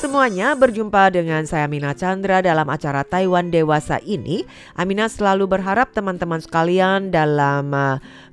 semuanya, berjumpa dengan saya Amina Chandra dalam acara Taiwan Dewasa ini. Amina selalu berharap teman-teman sekalian dalam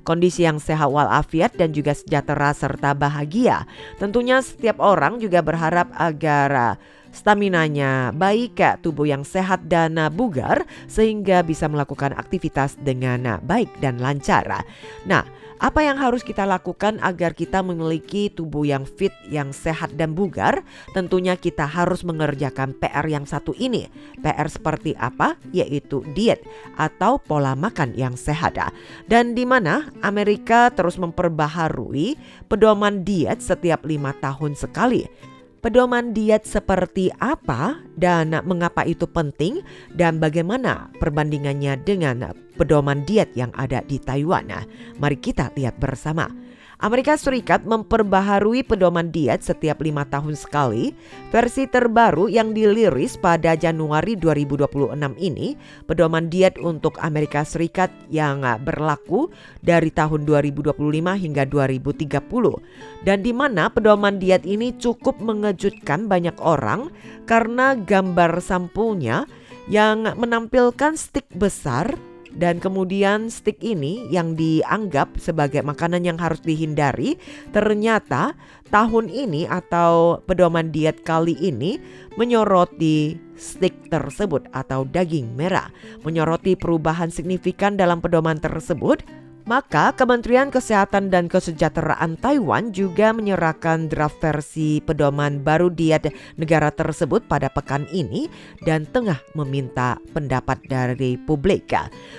kondisi yang sehat walafiat dan juga sejahtera serta bahagia. Tentunya setiap orang juga berharap agar staminanya baik, tubuh yang sehat dan bugar sehingga bisa melakukan aktivitas dengan baik dan lancar. Nah, apa yang harus kita lakukan agar kita memiliki tubuh yang fit, yang sehat dan bugar? Tentunya kita harus mengerjakan PR yang satu ini. PR seperti apa? Yaitu diet atau pola makan yang sehat. Dan di mana Amerika terus memperbaharui pedoman diet setiap 5 tahun sekali. Pedoman diet seperti apa dan mengapa itu penting dan bagaimana perbandingannya dengan pedoman diet yang ada di Taiwan? Mari kita lihat bersama. Amerika Serikat memperbaharui pedoman diet setiap 5 tahun sekali. Versi terbaru yang dirilis pada Januari 2026 ini, pedoman diet untuk Amerika Serikat yang berlaku dari tahun 2025 hingga 2030. Dan di mana pedoman diet ini cukup mengejutkan banyak orang karena gambar sampulnya yang menampilkan stik besar. Dan kemudian stik ini yang dianggap sebagai makanan yang harus dihindari, ternyata tahun ini atau pedoman diet kali ini menyoroti stik tersebut atau daging merah, menyoroti perubahan signifikan dalam pedoman tersebut. Maka Kementerian Kesehatan dan Kesejahteraan Taiwan juga menyerahkan draft versi pedoman baru diet negara tersebut pada pekan ini dan tengah meminta pendapat dari publik.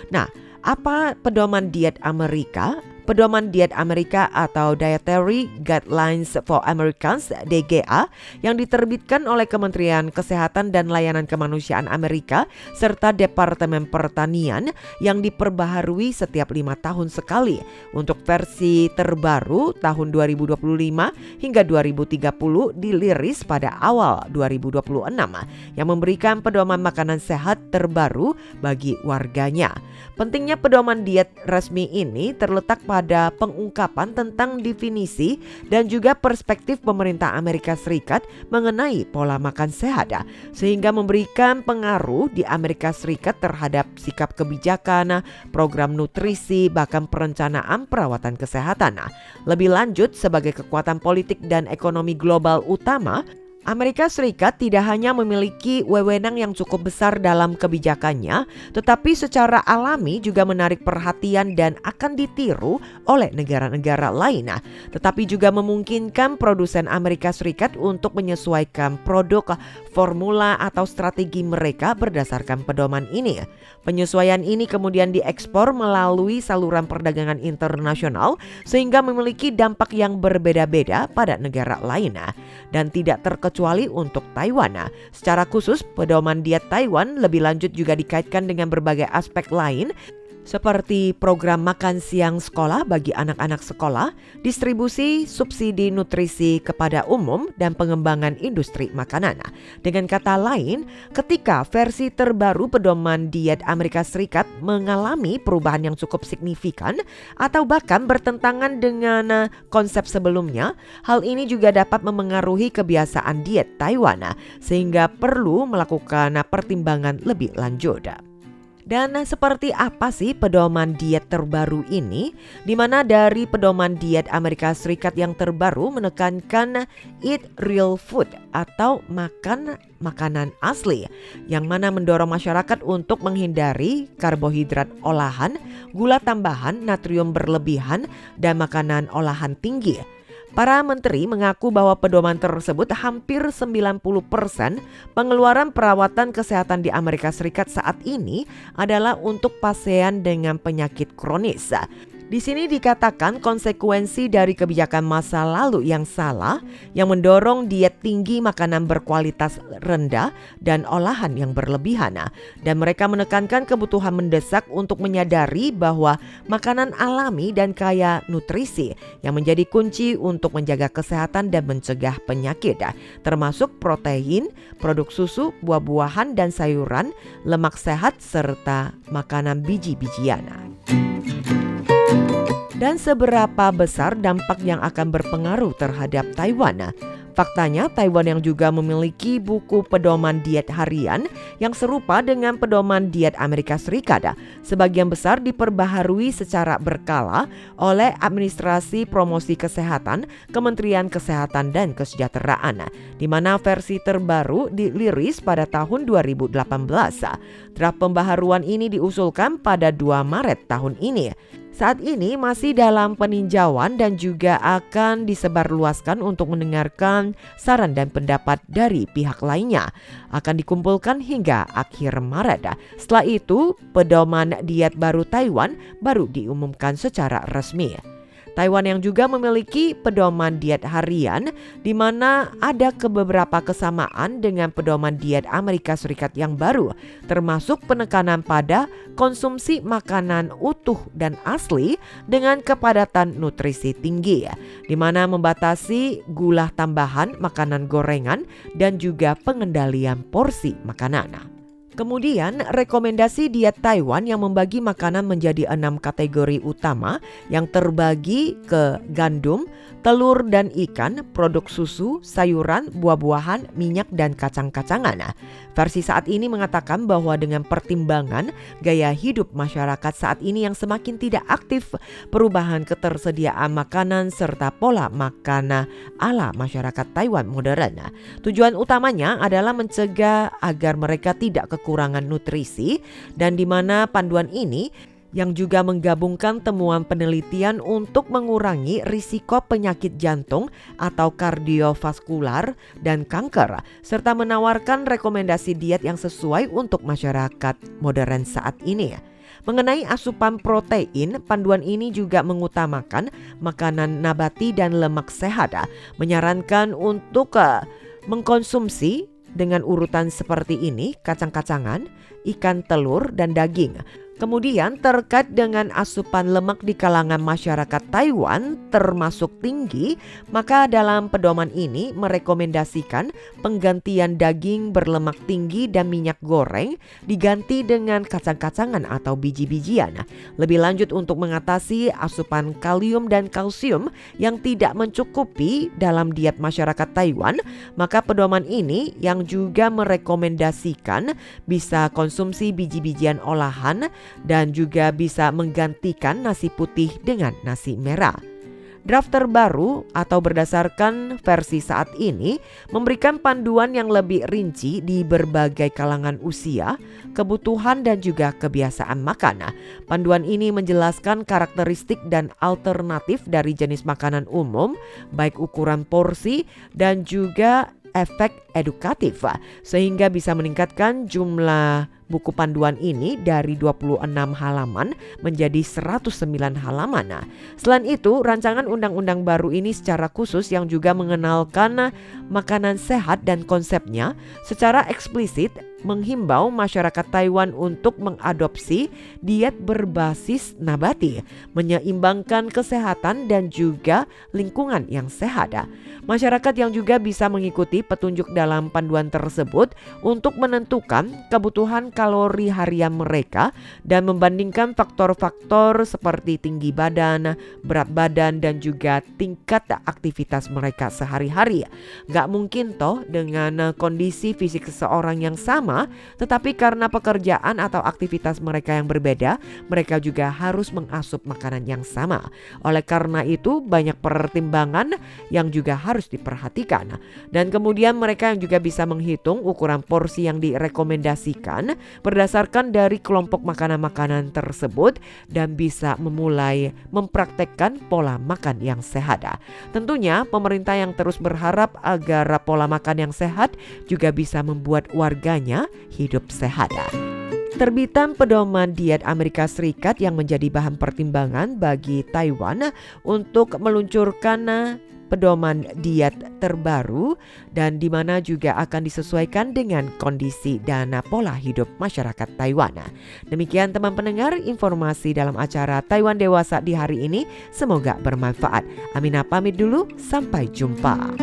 Nah, apa pedoman diet Amerika? Pedoman diet Amerika atau Dietary Guidelines for Americans (DGA) yang diterbitkan oleh Kementerian Kesehatan dan Layanan Kemanusiaan Amerika serta Departemen Pertanian yang diperbaharui setiap 5 tahun sekali. Untuk versi terbaru tahun 2025 hingga 2030 diliris pada awal 2026 yang memberikan pedoman makanan sehat terbaru bagi warganya. Pentingnya pedoman diet resmi ini terletak pada pengungkapan tentang definisi dan juga perspektif pemerintah Amerika Serikat mengenai pola makan sehat, sehingga memberikan pengaruh di Amerika Serikat terhadap sikap kebijakan, program nutrisi, bahkan perencanaan perawatan kesehatan. Lebih lanjut, sebagai kekuatan politik dan ekonomi global utama, Amerika Serikat tidak hanya memiliki wewenang yang cukup besar dalam kebijakannya, tetapi secara alami juga menarik perhatian dan akan ditiru oleh negara-negara lain. Tetapi juga memungkinkan produsen Amerika Serikat untuk menyesuaikan produk, formula atau strategi mereka berdasarkan pedoman ini. Penyesuaian ini kemudian diekspor melalui saluran perdagangan internasional sehingga memiliki dampak yang berbeda-beda pada negara lain dan tidak terkecuali untuk Taiwan. Secara khusus, pedoman diet Taiwan lebih lanjut juga dikaitkan dengan berbagai aspek lain seperti program makan siang sekolah bagi anak-anak sekolah, distribusi subsidi nutrisi kepada umum, dan pengembangan industri makanan. Dengan kata lain, ketika versi terbaru pedoman diet Amerika Serikat mengalami perubahan yang cukup signifikan atau bahkan bertentangan dengan konsep sebelumnya, hal ini juga dapat memengaruhi kebiasaan diet Taiwan sehingga perlu melakukan pertimbangan lebih lanjut. Dan seperti apa sih pedoman diet terbaru ini? Di mana dari pedoman diet Amerika Serikat yang terbaru menekankan eat real food atau makan makanan asli, yang mana mendorong masyarakat untuk menghindari karbohidrat olahan, gula tambahan, natrium berlebihan, dan makanan olahan tinggi. Para menteri mengaku bahwa pedoman tersebut hampir 90% pengeluaran perawatan kesehatan di Amerika Serikat saat ini adalah untuk pasien dengan penyakit kronis. Di sini dikatakan konsekuensi dari kebijakan masa lalu yang salah yang mendorong diet tinggi, makanan berkualitas rendah dan olahan yang berlebihan. Dan mereka menekankan kebutuhan mendesak untuk menyadari bahwa makanan alami dan kaya nutrisi yang menjadi kunci untuk menjaga kesehatan dan mencegah penyakit, termasuk protein, produk susu, buah-buahan dan sayuran, lemak sehat serta makanan biji-bijian. Dan seberapa besar dampak yang akan berpengaruh terhadap Taiwan? Faktanya, Taiwan yang juga memiliki buku pedoman diet harian yang serupa dengan pedoman diet Amerika Serikat, sebagian besar diperbaharui secara berkala oleh Administrasi Promosi Kesehatan, Kementerian Kesehatan dan Kesejahteraan, di mana versi terbaru dirilis pada tahun 2018. Draft pembaharuan ini diusulkan pada 2 Maret tahun ini. Saat ini masih dalam peninjauan dan juga akan disebarluaskan untuk mendengarkan saran dan pendapat dari pihak lainnya. Akan dikumpulkan hingga akhir Maret. Setelah itu, pedoman diet baru Taiwan baru diumumkan secara resmi. Taiwan yang juga memiliki pedoman diet harian di mana ada beberapa kesamaan dengan pedoman diet Amerika Serikat yang baru, termasuk penekanan pada konsumsi makanan utuh dan asli dengan kepadatan nutrisi tinggi, di mana membatasi gula tambahan, makanan gorengan, dan juga pengendalian porsi makanan. Kemudian rekomendasi diet Taiwan yang membagi makanan menjadi 6 kategori utama yang terbagi ke gandum, telur dan ikan, produk susu, sayuran, buah-buahan, minyak dan kacang-kacangan. Versi saat ini mengatakan bahwa dengan pertimbangan gaya hidup masyarakat saat ini yang semakin tidak aktif, perubahan ketersediaan makanan serta pola makan ala masyarakat Taiwan modern. Tujuan utamanya adalah mencegah agar mereka tidak kekurangan nutrisi, dan di mana panduan ini yang juga menggabungkan temuan penelitian untuk mengurangi risiko penyakit jantung atau kardiovaskular dan kanker, serta menawarkan rekomendasi diet yang sesuai untuk masyarakat modern saat ini. Mengenai asupan protein, panduan ini juga mengutamakan makanan nabati dan lemak sehat, menyarankan untuk mengkonsumsi dengan urutan seperti ini: kacang-kacangan, ikan, telur, dan daging. Kemudian terkait dengan asupan lemak di kalangan masyarakat Taiwan termasuk tinggi, maka dalam pedoman ini merekomendasikan penggantian daging berlemak tinggi dan minyak goreng diganti dengan kacang-kacangan atau biji-bijian. Lebih lanjut, untuk mengatasi asupan kalium dan kalsium yang tidak mencukupi dalam diet masyarakat Taiwan, maka pedoman ini yang juga merekomendasikan bisa konsumsi biji-bijian olahan dan juga bisa menggantikan nasi putih dengan nasi merah. Draft terbaru atau berdasarkan versi saat ini memberikan panduan yang lebih rinci di berbagai kalangan usia, kebutuhan dan juga kebiasaan makan. Panduan ini menjelaskan karakteristik dan alternatif dari jenis makanan umum, baik ukuran porsi dan juga efek edukatif, sehingga bisa meningkatkan jumlah buku panduan ini dari 26 halaman menjadi 109 halaman. Selain itu, rancangan undang-undang baru ini secara khusus yang juga mengenalkan makanan sehat dan konsepnya secara eksplisit menghimbau masyarakat Taiwan untuk mengadopsi diet berbasis nabati, menyeimbangkan kesehatan dan juga lingkungan yang sehat. Masyarakat yang juga bisa mengikuti petunjuk dalam panduan tersebut untuk menentukan kebutuhan kalori harian mereka dan membandingkan faktor-faktor seperti tinggi badan, berat badan dan juga tingkat aktivitas mereka sehari-hari. Gak mungkin toh dengan kondisi fisik seseorang yang sama, tetapi karena pekerjaan atau aktivitas mereka yang berbeda, mereka juga harus mengasup makanan yang sama. Oleh karena itu, banyak pertimbangan yang juga harus diperhatikan. Dan kemudian mereka yang juga bisa menghitung ukuran porsi yang direkomendasikan berdasarkan dari kelompok makanan-makanan tersebut dan bisa memulai mempraktekkan pola makan yang sehat. Tentunya pemerintah yang terus berharap agar pola makan yang sehat juga bisa membuat warganya hidup sehat. Terbitan pedoman diet Amerika Serikat yang menjadi bahan pertimbangan bagi Taiwan untuk meluncurkan pedoman diet terbaru dan di mana juga akan disesuaikan dengan kondisi dan pola hidup masyarakat Taiwan. Demikian teman pendengar, informasi dalam acara Taiwan Dewasa di hari ini, semoga bermanfaat. Aminah pamit dulu, sampai jumpa.